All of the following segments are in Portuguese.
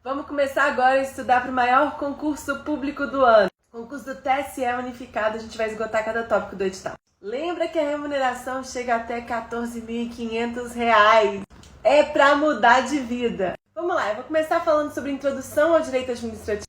Vamos começar agora a estudar para o maior concurso público do ano. Concurso do TSE Unificado, a gente vai esgotar cada tópico do edital. Lembra que a remuneração chega até R$ 14.500. É para mudar de vida. Vamos lá, eu vou começar falando sobre introdução ao direito administrativo,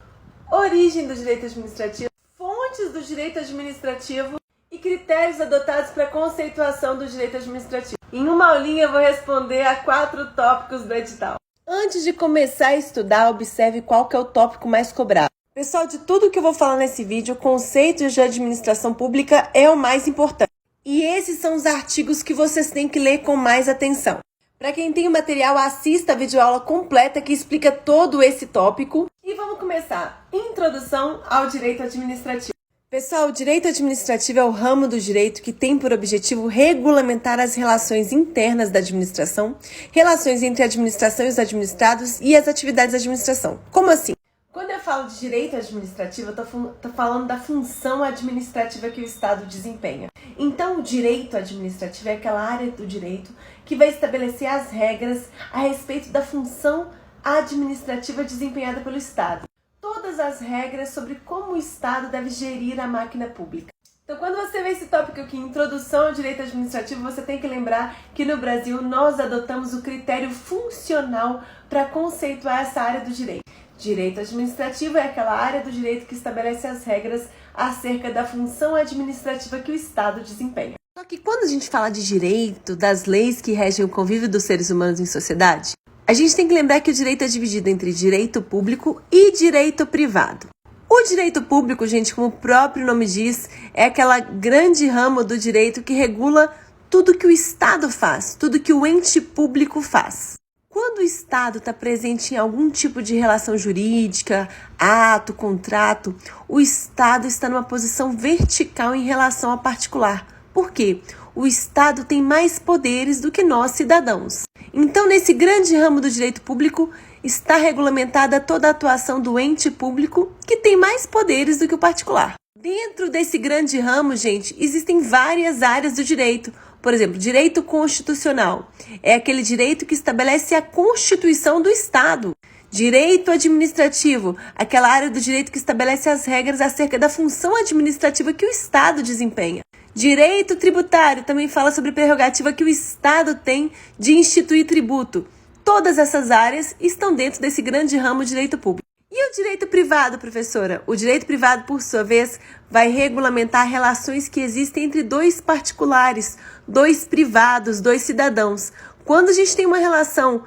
origem do direito administrativo, fontes do direito administrativo e critérios adotados para a conceituação do direito administrativo. Em uma aulinha eu vou responder a 4 tópicos do edital. Antes de começar a estudar, observe qual que é o tópico mais cobrado. Pessoal, de tudo que eu vou falar nesse vídeo, conceitos de administração pública é o mais importante. E esses são os artigos que vocês têm que ler com mais atenção. Para quem tem o material, assista a videoaula completa que explica todo esse tópico. E vamos começar. Introdução ao direito administrativo. Pessoal, o direito administrativo é o ramo do direito que tem por objetivo regulamentar as relações internas da administração, relações entre a administração e os administrados e as atividades da administração. Como assim? Quando eu falo de direito administrativo, eu tô falando da função administrativa que o Estado desempenha. Então, o direito administrativo é aquela área do direito que vai estabelecer as regras a respeito da função administrativa desempenhada pelo Estado. Todas as regras sobre como o Estado deve gerir a máquina pública. Então, quando você vê esse tópico aqui, Introdução ao Direito Administrativo, você tem que lembrar que no Brasil nós adotamos o critério funcional para conceituar essa área do direito. Direito administrativo é aquela área do direito que estabelece as regras acerca da função administrativa que o Estado desempenha. Só que quando a gente fala de direito, das leis que regem o convívio dos seres humanos em sociedade, a gente tem que lembrar que o direito é dividido entre direito público e direito privado. O direito público, gente, como o próprio nome diz, é aquela grande ramo do direito que regula tudo que o Estado faz, tudo que o ente público faz. Quando o Estado está presente em algum tipo de relação jurídica, ato, contrato, o Estado está numa posição vertical em relação ao particular. Por quê? O Estado tem mais poderes do que nós, cidadãos. Então, nesse grande ramo do direito público, está regulamentada toda a atuação do ente público, que tem mais poderes do que o particular. Dentro desse grande ramo, gente, existem várias áreas do direito. Por exemplo, direito constitucional é aquele direito que estabelece a Constituição do Estado. Direito administrativo, aquela área do direito que estabelece as regras acerca da função administrativa que o Estado desempenha. Direito tributário também fala sobre a prerrogativa que o Estado tem de instituir tributo. Todas essas áreas estão dentro desse grande ramo direito público. E o direito privado, professora? O direito privado, por sua vez, vai regulamentar relações que existem entre dois particulares, dois privados, dois cidadãos. Quando a gente tem uma relação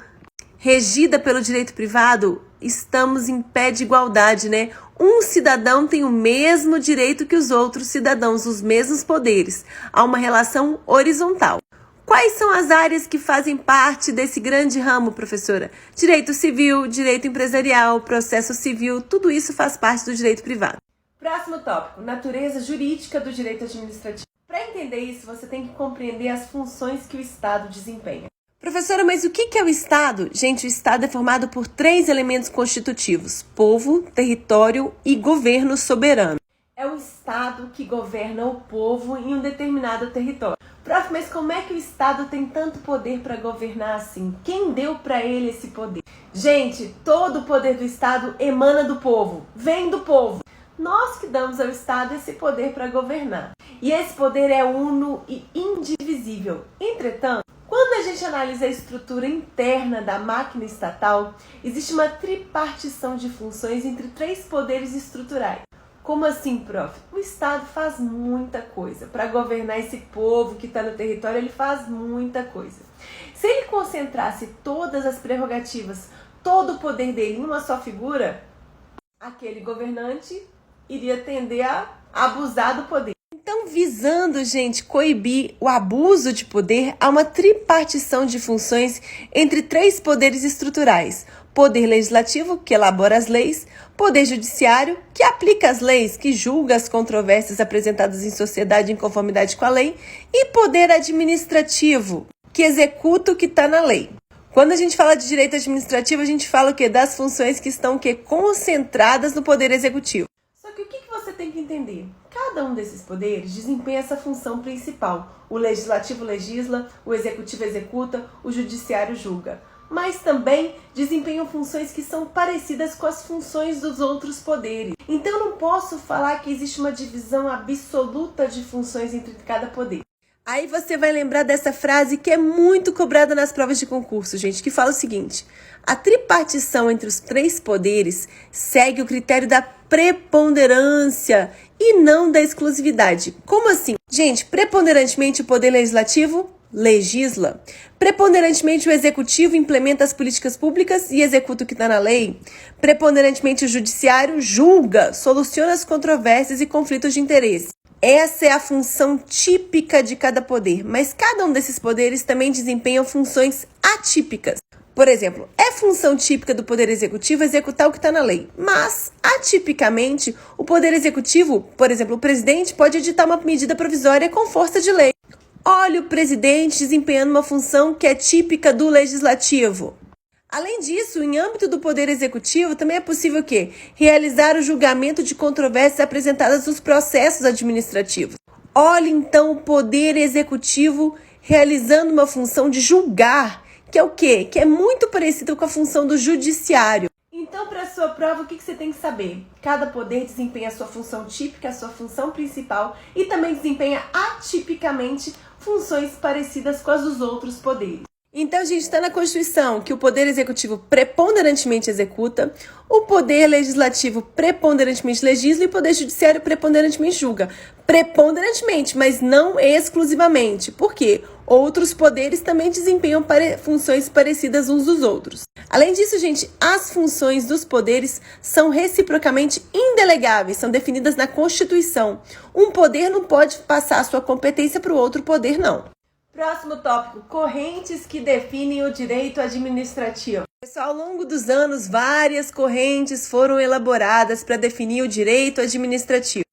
regida pelo direito privado, estamos em pé de igualdade, né? Um cidadão tem o mesmo direito que os outros cidadãos, os mesmos poderes. Há uma relação horizontal. Quais são as áreas que fazem parte desse grande ramo, professora? Direito civil, direito empresarial, processo civil, tudo isso faz parte do direito privado. Próximo tópico, natureza jurídica do direito administrativo. Para entender isso, você tem que compreender as funções que o Estado desempenha. Professora, mas o que é o Estado? Gente, o Estado é formado por 3 elementos constitutivos: povo, território e governo soberano. É o Estado que governa o povo em um determinado território. Prof, mas como é que o Estado tem tanto poder para governar assim? Quem deu para ele esse poder? Gente, todo o poder do Estado emana do povo, vem do povo. Nós que damos ao Estado esse poder para governar. E esse poder é uno e indivisível. Entretanto, quando a gente analisa a estrutura interna da máquina estatal, existe uma tripartição de funções entre 3 poderes estruturais. Como assim, prof? O Estado faz muita coisa. Para governar esse povo que está no território, ele faz muita coisa. Se ele concentrasse todas as prerrogativas, todo o poder dele em uma só figura, aquele governante iria tender a abusar do poder. Então, visando, gente, coibir o abuso de poder, há uma tripartição de funções entre 3 poderes estruturais. Poder legislativo, que elabora as leis, poder judiciário, que aplica as leis, que julga as controvérsias apresentadas em sociedade em conformidade com a lei, e poder administrativo, que executa o que está na lei. Quando a gente fala de direito administrativo, a gente fala o quê? Das funções que estão concentradas no poder executivo. Só que o que você tem que entender? Cada um desses poderes desempenha essa função principal. O legislativo legisla, o executivo executa, o judiciário julga. mas também desempenham funções que são parecidas com as funções dos outros poderes. Então eu não posso falar que existe uma divisão absoluta de funções entre cada poder. Aí você vai lembrar dessa frase que é muito cobrada nas provas de concurso, gente, que fala o seguinte: a tripartição entre os três poderes segue o critério da preponderância e não da exclusividade. Como assim? Gente, preponderantemente o poder legislativo legisla. Preponderantemente o executivo implementa as políticas públicas e executa o que está na lei. Preponderantemente o judiciário julga, soluciona as controvérsias e conflitos de interesse. Essa é a função típica de cada poder, mas cada um desses poderes também desempenham funções atípicas. Por exemplo, é função típica do Poder Executivo executar o que está na lei, mas, atipicamente, o Poder Executivo, por exemplo, o presidente, pode editar uma medida provisória com força de lei. Olha o presidente desempenhando uma função que é típica do Legislativo. Além disso, em âmbito do Poder Executivo, também é possível que realizar o julgamento de controvérsias apresentadas nos processos administrativos. Olhe, então, o Poder Executivo realizando uma função de julgar, que é o quê? Que é muito parecido com a função do Judiciário. Então, para a sua prova, o que você tem que saber? Cada poder desempenha a sua função típica, a sua função principal, e também desempenha atipicamente funções parecidas com as dos outros poderes. Então, gente, está na Constituição que o Poder Executivo preponderantemente executa, o Poder Legislativo preponderantemente legisla e o Poder Judiciário preponderantemente julga. Preponderantemente, mas não exclusivamente. Por quê? Outros poderes também desempenham funções parecidas uns dos outros. Além disso, gente, as funções dos poderes são reciprocamente indelegáveis, são definidas na Constituição. Um poder não pode passar a sua competência para o outro poder, não. Próximo tópico, correntes que definem o direito administrativo. Pessoal, ao longo dos anos, várias correntes foram elaboradas para definir o direito administrativo.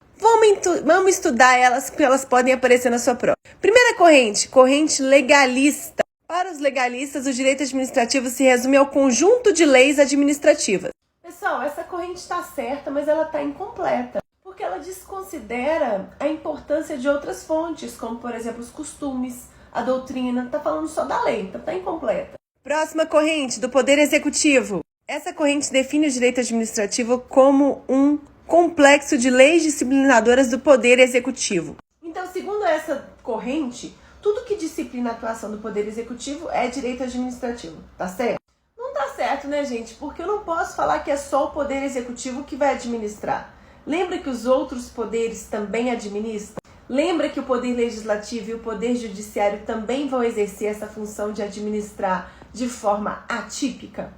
Vamos estudar elas, porque elas podem aparecer na sua prova. Primeira corrente, corrente legalista. Para os legalistas, o direito administrativo se resume ao conjunto de leis administrativas. Pessoal, essa corrente está certa, mas ela está incompleta, porque ela desconsidera a importância de outras fontes, como, por exemplo, os costumes, a doutrina. Está falando só da lei, então está incompleta. Próxima corrente, do Poder Executivo. Essa corrente define o direito administrativo como um complexo de leis disciplinadoras do Poder Executivo. Então, segundo essa corrente, tudo que disciplina a atuação do Poder Executivo é direito administrativo, tá certo? Não tá certo, né, gente? Porque eu não posso falar que é só o Poder Executivo que vai administrar. Lembra que os outros poderes também administram? Lembra que o Poder Legislativo e o Poder Judiciário também vão exercer essa função de administrar de forma atípica?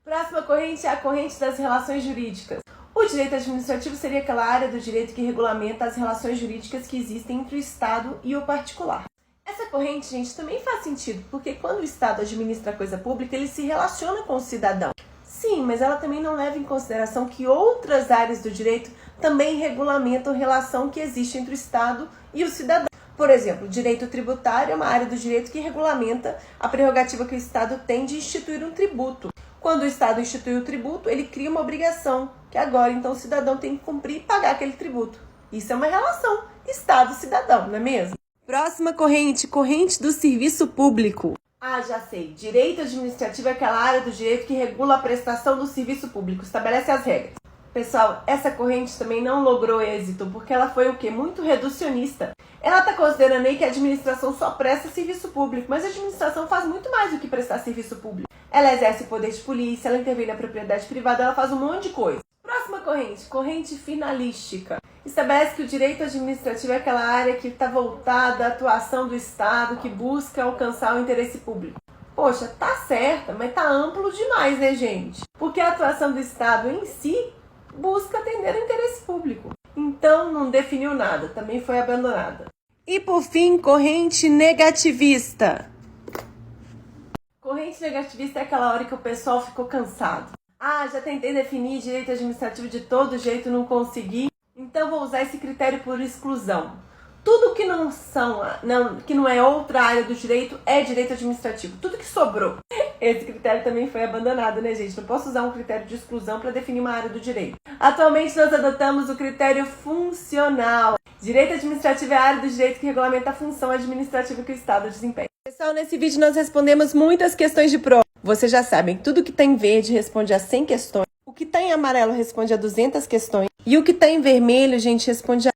Próxima corrente é a corrente das relações jurídicas. O direito administrativo seria aquela área do direito que regulamenta as relações jurídicas que existem entre o Estado e o particular. Essa corrente, gente, também faz sentido, porque quando o Estado administra a coisa pública, ele se relaciona com o cidadão. Sim, mas ela também não leva em consideração que outras áreas do direito também regulamentam a relação que existe entre o Estado e o cidadão. Por exemplo, o direito tributário é uma área do direito que regulamenta a prerrogativa que o Estado tem de instituir um tributo. Quando o Estado institui o tributo, ele cria uma obrigação, que agora então o cidadão tem que cumprir e pagar aquele tributo. Isso é uma relação Estado-cidadão, não é mesmo? Próxima corrente, corrente do serviço público. Ah, já sei. Direito administrativo é aquela área do direito que regula a prestação do serviço público, estabelece as regras. Pessoal, essa corrente também não logrou êxito, porque ela foi o quê? Muito reducionista. Ela está considerando aí que a administração só presta serviço público, mas a administração faz muito mais do que prestar serviço público. Ela exerce o poder de polícia, ela intervém na propriedade privada, ela faz um monte de coisa. Próxima corrente, corrente finalística. Estabelece que o direito administrativo é aquela área que está voltada à atuação do Estado, que busca alcançar o interesse público. Poxa, tá certa, mas tá amplo demais, né, gente? Porque a atuação do Estado em si busca atender ao interesse público. Então, não definiu nada, também foi abandonada. E, por fim, corrente negativista. Corrente negativista é aquela hora que o pessoal ficou cansado. Ah, já tentei definir direito administrativo de todo jeito, não consegui. Então vou usar esse critério por exclusão. Tudo que que não é outra área do direito é direito administrativo. Tudo que sobrou. Esse critério também foi abandonado, né, gente? Não posso usar um critério de exclusão para definir uma área do direito. Atualmente nós adotamos o critério funcional. Direito administrativo é a área do direito que regulamenta a função administrativa que o Estado desempenha. Pessoal, nesse vídeo nós respondemos muitas questões de prova. Vocês já sabem, tudo que tá em verde responde a 100 questões. O que tá em amarelo responde a 200 questões. E o que tá em vermelho, gente, responde a